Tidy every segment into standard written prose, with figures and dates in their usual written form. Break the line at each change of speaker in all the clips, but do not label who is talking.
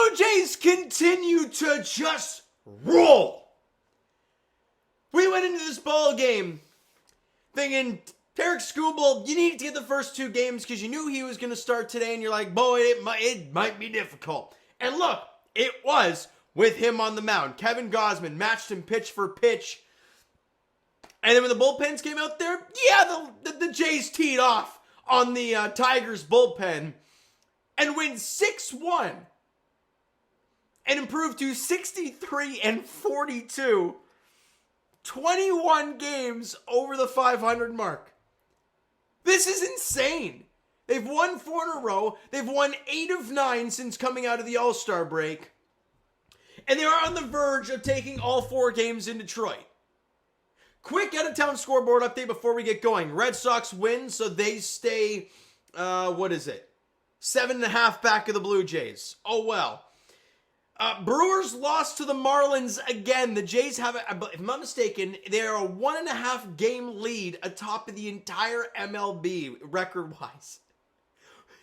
Blue Jays continue to just roll. We went into this ball game thinking, Tarik Skubal, you needed to get the first two games because you knew he was going to start today, and you're like, boy, it might be difficult. And look, it was with him on the mound. Kevin Gausman matched him pitch for pitch. And then when the bullpens came out there, yeah, the Jays teed off on the Tigers bullpen and win 6-1 and improve to 63-42. 21 games over the 500 mark. This is insane. They've won 4 in a row. They've won 8 of 9 since coming out of the All-Star break. And they are on the verge of taking all 4 games in Detroit. Quick out-of-town scoreboard update before we get going. Red Sox win, so they stay, 7.5 back of the Blue Jays. Oh, well. Brewers lost to the Marlins again. The Jays have, if I'm not mistaken, they're a 1.5 game lead atop of the entire MLB record-wise.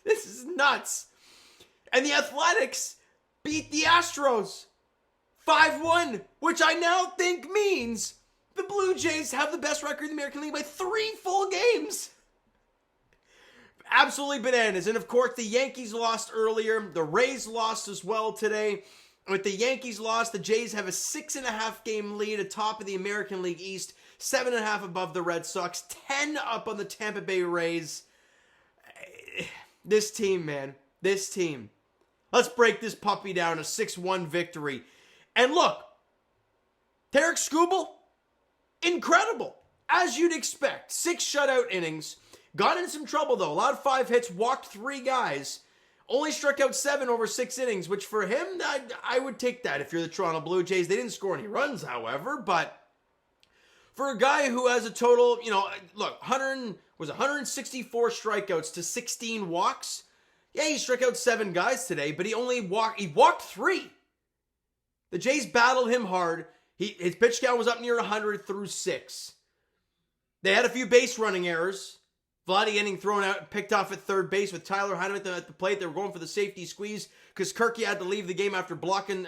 This is nuts. And the Athletics beat the Astros 5-1, which I now think means the Blue Jays have the best record in the American League by 3 full games. Absolutely bananas. And of course, the Yankees lost earlier. The Rays lost as well today. With the Yankees lost, the Jays have a 6.5 game lead atop of the American League East, 7.5 above the Red Sox, 10 up on the Tampa Bay Rays. This team, man. This team. Let's break this puppy down, a 6-1 victory. And look, Tarik Skubal, incredible. As you'd expect. 6 shutout innings. Got in some trouble, though. Allowed 5 hits, walked 3 guys. Only struck out 7 over 6 innings, which for him, I would take that if you're the Toronto Blue Jays. They didn't score any runs, however, but for a guy who has a total, look, 164 strikeouts to 16 walks. Yeah, he struck out 7 guys today, but he walked 3. The Jays battled him hard. His pitch count was up near 100 through 6. They had a few base running errors. Vladdy getting thrown out, picked off at third base with Tyler Heineman at the plate. They were going for the safety squeeze because Kirky had to leave the game after blocking,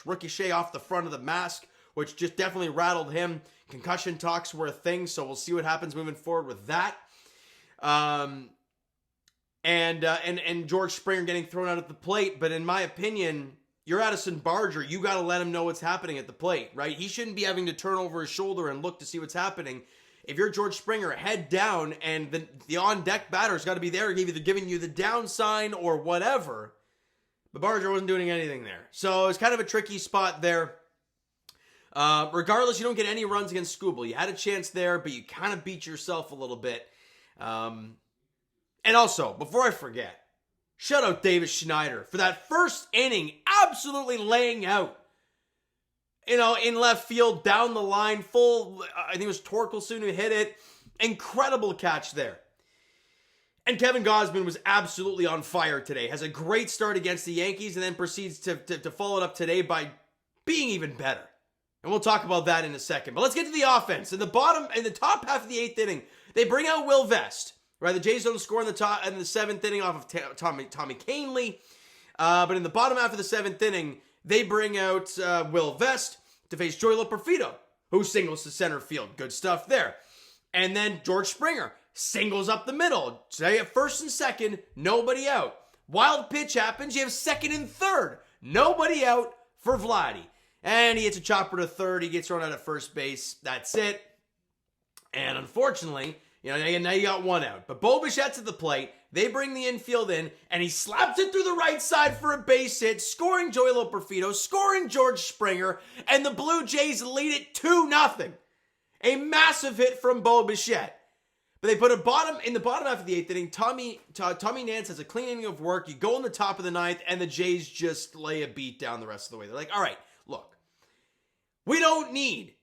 ricochet off the front of the mask, which just definitely rattled him. Concussion talks were a thing, so we'll see what happens moving forward with that. And George Springer getting thrown out at the plate. But in my opinion, you're Addison Barger. You got to let him know what's happening at the plate, right? He shouldn't be having to turn over his shoulder and look to see what's happening. If you're George Springer, head down, and the on-deck batter's got to be there, either giving you the down sign or whatever. But Barger wasn't doing anything there. So it's kind of a tricky spot there. Regardless, you don't get any runs against Skubal. You had a chance there, but you kind of beat yourself a little bit. And also, before I forget, shout out Davis Schneider for that first inning, absolutely laying out. In left field, down the line, full, I think it was Torkelson who hit it. Incredible catch there. And Kevin Gausman was absolutely on fire today. Has a great start against the Yankees and then proceeds to follow it up today by being even better. And we'll talk about that in a second. But let's get to the offense. In the top half of the 8th inning, they bring out Will Vest. Right, the Jays don't score in the 7th inning off of Tommy Kahnle. But in the bottom half of the 7th inning, they bring out Will Vest to face Joey Loperfido, who singles to center field. Good stuff there. And then George Springer singles up the middle. Say at first and second, nobody out. Wild pitch happens. You have second and third. Nobody out for Vladdy. And he hits a chopper to third. He gets thrown out at first base. That's it. And unfortunately, now you got 1 out. But Bo Bichette's at the plate. They bring the infield in, and he slaps it through the right side for a base hit, scoring Joey Loperfido, scoring George Springer, and the Blue Jays lead it 2-0. A massive hit from Bo Bichette. But they put in the bottom half of the 8th inning. Tommy Nance has a clean inning of work. You go in the top of the 9th, and the Jays just lay a beat down the rest of the way. They're like, all right, look, we don't need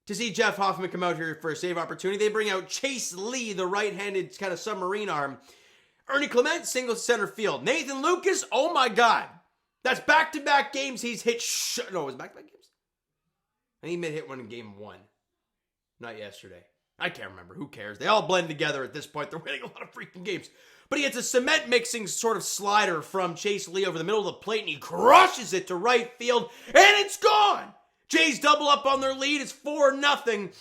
to see Jeff Hoffman come out here for a save opportunity. They bring out Chase Lee, the right-handed kind of submarine arm. Ernie Clement singles center field. Nathan Lucas, oh my God. That's back-to-back games he's hit. No, it was back-to-back games? I think he hit one in game 1. Not yesterday. I can't remember. Who cares? They all blend together at this point. They're winning a lot of freaking games. but he hits a cement mixing sort of slider from Chase Lee over the middle of the plate, and he crushes it to right field, and it's gone. Jays double up on their lead. It's 4-0.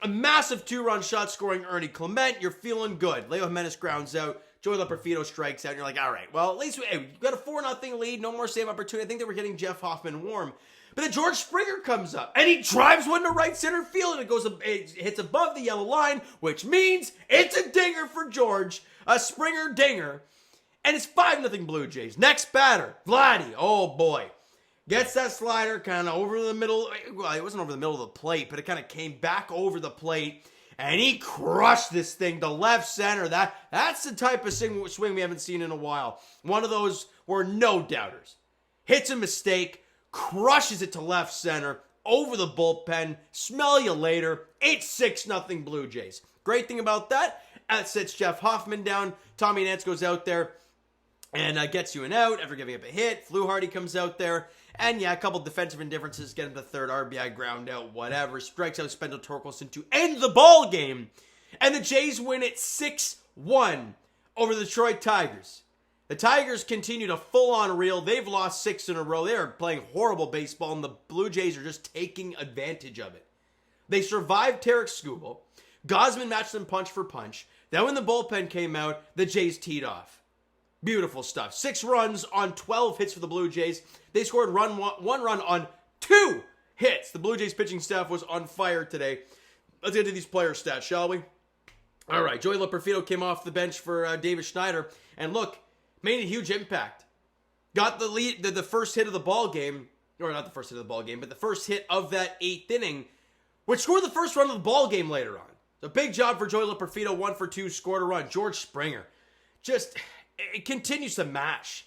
A massive 2-run shot scoring Ernie Clement. You're feeling good. Leo Jimenez grounds out. Joey Loperfido strikes out, and you're like, all right, well, at least we got a 4-0 lead. No more save opportunity. I think they were getting Jeff Hoffman warm. But then George Springer comes up, and he drives one to right center field, and it hits above the yellow line, which means it's a dinger for George. A Springer dinger. And it's 5-0 Blue Jays. Next batter, Vladdy. Oh, boy. Gets that slider kind of over the middle. Well, it wasn't over the middle of the plate, but it kind of came back over the plate. And he crushed this thing to left center. That's the type of swing we haven't seen in a while. One of those were no doubters. Hits a mistake, crushes it to left center, over the bullpen. Smell you later. It's 6-0 Blue Jays. Great thing about that sits Jeff Hoffman down. Tommy Nance goes out there and gets you an out after giving up a hit. Fluharty comes out there. And yeah, a couple defensive indifferences, get him the third RBI ground out, whatever. Strikes out Spendel Torkelson to end the ball game. And the Jays win it 6-1 over the Detroit Tigers. The Tigers continue to full-on reel. They've lost 6 in a row. They are playing horrible baseball, and the Blue Jays are just taking advantage of it. They survived Tarik Skubal. Gausman matched them punch for punch. Then when the bullpen came out, the Jays teed off. Beautiful stuff. 6 runs on 12 hits for the Blue Jays. They scored one run on 2 hits. The Blue Jays pitching staff was on fire today. Let's get to these player stats, shall we? All right, Joey Loperfido came off the bench for Davis Schneider. And look, made a huge impact. Got the lead, the first hit of the ball game. Or not the first hit of the ball game, but the first hit of that 8th inning, which scored the first run of the ball game later on. So big job for Joey Loperfido. 1 for 2, scored a run. George Springer just... it continues to mash.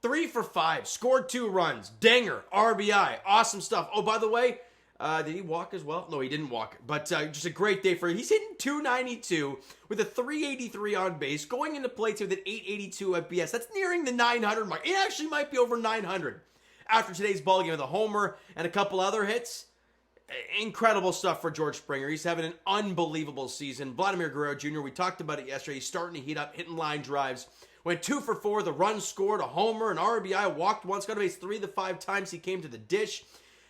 3 for 5, scored 2 runs, dinger, RBI, awesome stuff. Oh, by the way, did he walk as well? No, he didn't walk, but just a great day for him. He's hitting .292 with a .383 on base, going into play with an .882 at BS. That's nearing the 900 mark. It actually might be over 900 after today's ballgame with a homer and a couple other hits. Incredible stuff for George Springer. He's having an unbelievable season. Vladimir Guerrero Jr., we talked about it yesterday. He's starting to heat up, hitting line drives. Went 2 for 4, the run scored, a homer, an RBI, walked once, got to base 3 of the 5 times he came to the dish.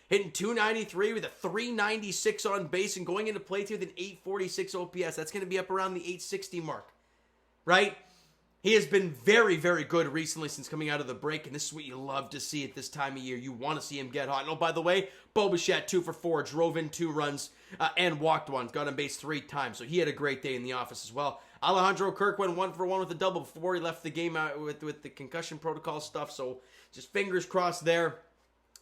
Hitting .293 with a .396 on base and going into play with an .846 OPS. That's going to be up around the .860 mark, right? He has been very, very good recently since coming out of the break, and this is what you love to see at this time of year. You want to see him get hot. And oh, by the way, Bo Bichette, 2 for 4, drove in 2 runs and walked one. Got on base 3 times, so he had a great day in the office as well. Alejandro Kirk went 1 for 1 with a double before he left the game out with the concussion protocol stuff, so just fingers crossed there.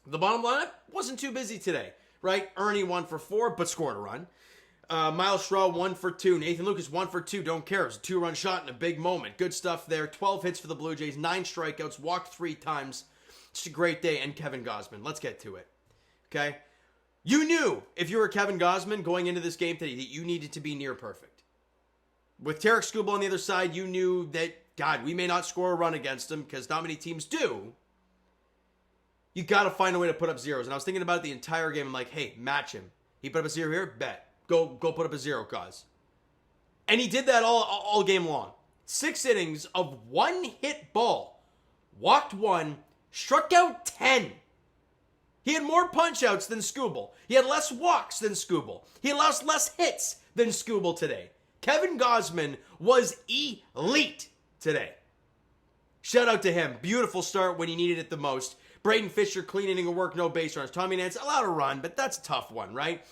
The bottom line, wasn't too busy today, right? Ernie 1 for 4, but scored a run. Miles Straw 1 for 2. Nathan Lucas 1 for 2. Don't care. It was a 2-run shot in a big moment. Good stuff there. 12 hits for the Blue Jays. 9 strikeouts. Walked 3 times. Just a great day. And Kevin Gausman. Let's get to it. Okay? You knew if you were Kevin Gausman going into this game today that you needed to be near perfect. With Tarik Skubal on the other side, you knew that, God, we may not score a run against him because not many teams do. You got to find a way to put up zeros. And I was thinking about it the entire game. I'm like, hey, match him. He put up a 0 here? Bet. Go put up a 0, cause. And he did that all game long. 6 innings of 1-hit ball. Walked 1, struck out 10. He had more punch-outs than Skubal. He had less walks than Skubal. He lost less hits than Skubal today. Kevin Gausman was elite today. Shout out to him. Beautiful start when he needed it the most. Braden Fisher, clean inning of work, no base runners. Tommy Nance allowed a run, but that's a tough one, right?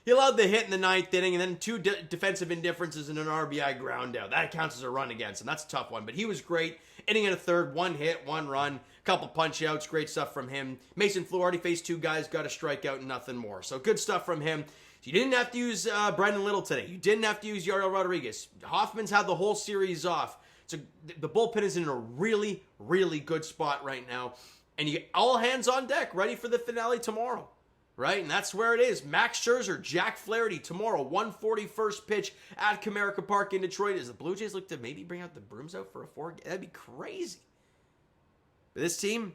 He allowed the hit in the 9th inning and then 2 defensive indifferences and an RBI ground out. That counts as a run against him. That's a tough one, but he was great. Inning and a third, 1 hit, 1 run, couple punch outs. Great stuff from him. Mason Fluharty faced 2 guys, got a strikeout and nothing more. So good stuff from him. You didn't have to use Brandon Little today. You didn't have to use Yariel Rodriguez. Hoffman's had the whole series off. So the bullpen is in a really, really good spot right now. And you all hands on deck, ready for the finale tomorrow. Right? And that's where it is. Max Scherzer, Jack Flaherty tomorrow. 1:40 first pitch at Comerica Park in Detroit. As the Blue Jays look to maybe bring out the brooms out for a 4. That'd be crazy. But this team,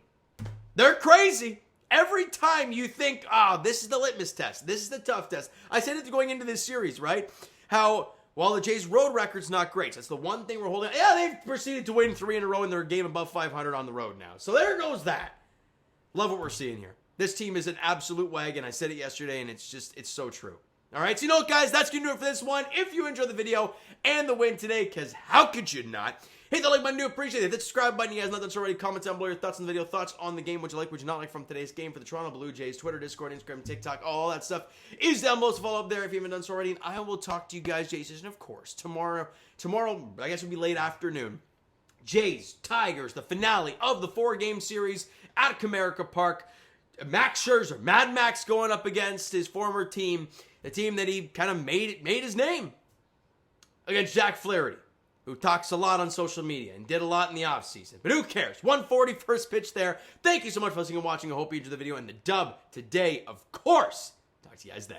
they're crazy. Every time you think, this is the litmus test. This is the tough test. I said it going into this series, right? How While the Jays' road record's not great. So that's the one thing we're holding. Yeah, they've proceeded to win 3 in a row in their game above 500 on the road now. So there goes that. Love what we're seeing here. This team is an absolute wagon. I said it yesterday, and it's so true. All right, so you know what, guys? That's going to do it for this one. If you enjoyed the video and the win today, because how could you not? Hit the like button, do appreciate it. Hit the subscribe button, you guys not done so already. Comment down below your thoughts on the video, thoughts on the game. Would you like, would you not like from today's game for the Toronto Blue Jays? Twitter, Discord, Instagram, TikTok, all that stuff is down below. So follow up there if you haven't done so already. And I will talk to you guys, Jays, and of course, tomorrow, I guess it'll be late afternoon. Jays, Tigers, the finale of the 4-game series at Comerica Park. Max Scherzer, Mad Max, going up against his former team, the team that he kind of made his name, against Jack Flaherty, who talks a lot on social media and did a lot in the offseason. But who cares? 140 first pitch there. Thank you so much for listening and watching. I hope you enjoyed the video and the dub today, of course. Talk to you guys then.